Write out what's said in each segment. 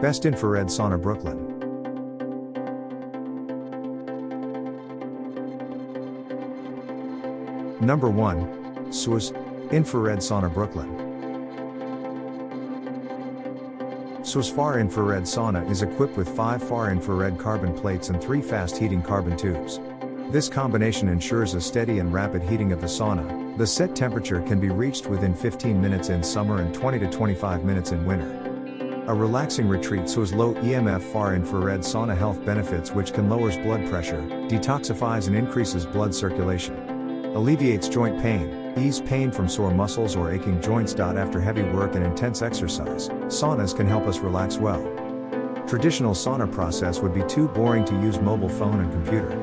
Best Infrared Sauna Brooklyn. Number 1. SWS Infrared Sauna Brooklyn. SWS Far Infrared Sauna is equipped with 5 far infrared carbon plates and 3 fast heating carbon tubes. This combination ensures a steady and rapid heating of the sauna. The set temperature can be reached within 15 minutes in summer and 20 to 25 minutes in winter. A relaxing retreat SWS low EMF far infrared sauna health benefits which can lowers blood pressure, detoxifies and increases blood circulation. Alleviates joint pain, ease pain from sore muscles or aching joints. After heavy work and intense exercise, saunas can help us relax well. Traditional sauna process would be too boring to use mobile phone and computer.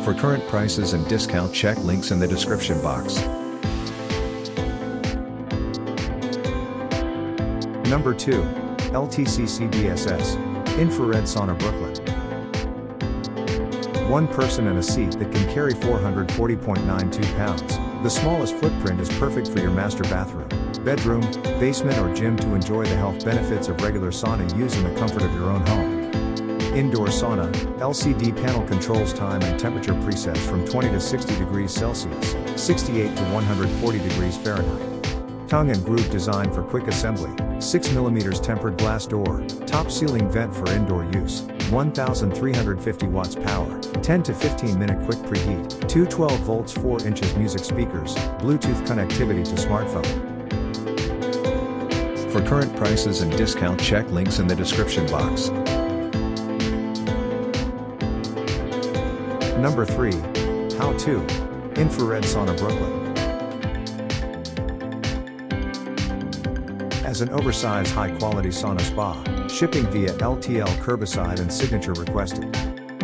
For current prices and discount, check links in the description box. Number 2. LTCCDSS Infrared Sauna Brooklyn. 1 person and a seat that can carry 440.92 pounds. The smallest footprint is perfect for your master bathroom, bedroom, basement or gym to enjoy the health benefits of regular sauna use in the comfort of your own home. Indoor sauna, LCD panel controls time and temperature presets from 20 to 60 degrees Celsius, 68 to 140 degrees Fahrenheit. Tongue and groove design for quick assembly, 6mm tempered glass door, top ceiling vent for indoor use, 1350 watts power, 10 to 15 minute quick preheat, 2 12 volts 4 inches music speakers, Bluetooth connectivity to smartphone. For current prices and discount, check links in the description box. Number 3. How to Infrared Sauna Brooklyn. As an oversized high-quality sauna spa, shipping via LTL curbside and signature requested.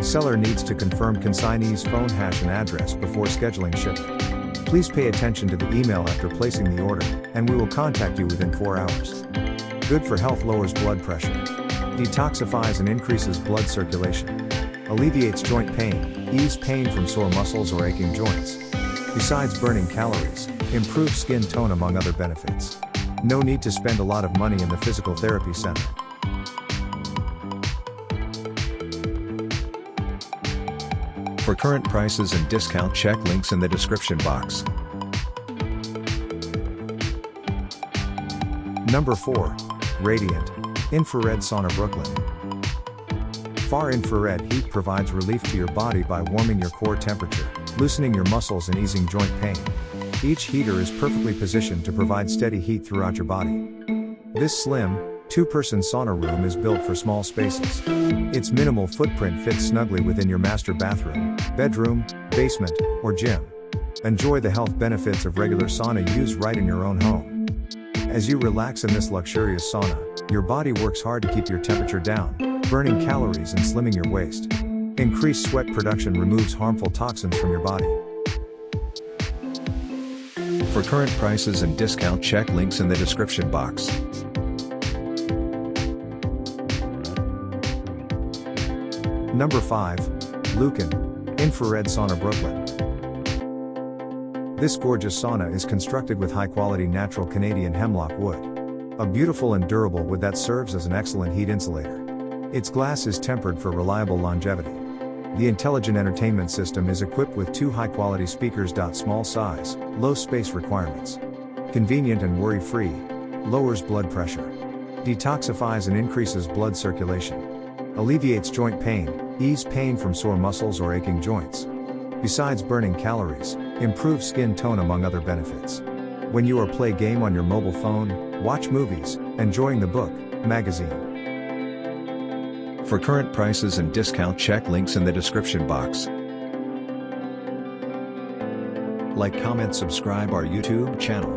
Seller needs to confirm consignee's phone hash and address before scheduling shipment. Please pay attention to the email after placing the order, and we will contact you within 4 hours. Good for health, lowers blood pressure. Detoxifies and increases blood circulation. Alleviates joint pain, ease pain from sore muscles or aching joints. Besides burning calories, improves skin tone among other benefits. No need to spend a lot of money in the physical therapy center. For current prices and discount, check links in the description box. Number 4. Radiant Infrared Sauna Brooklyn. Far infrared heat provides relief to your body by warming your core temperature, loosening your muscles and easing joint pain. Each heater is perfectly positioned to provide steady heat throughout your body. This slim, 2-person sauna room is built for small spaces. Its minimal footprint fits snugly within your master bathroom, bedroom, basement, or gym. Enjoy the health benefits of regular sauna use right in your own home. As you relax in this luxurious sauna, your body works hard to keep your temperature down, burning calories and slimming your waist. Increased sweat production removes harmful toxins from your body. For current prices and discount, check links in the description box. Number 5. Lucan Infrared Sauna Brooklyn. This gorgeous sauna is constructed with high-quality natural Canadian hemlock wood. A beautiful and durable wood that serves as an excellent heat insulator. Its glass is tempered for reliable longevity. The intelligent entertainment system is equipped with 2 high-quality speakers. Small size, low space requirements. Convenient and worry-free. Lowers blood pressure. Detoxifies and increases blood circulation. Alleviates joint pain, ease pain from sore muscles or aching joints. Besides burning calories, improves skin tone among other benefits. When you play game on your mobile phone, watch movies, enjoying the book, magazine. For current prices and discount, check links in the description box. Like, comment, subscribe our YouTube channel.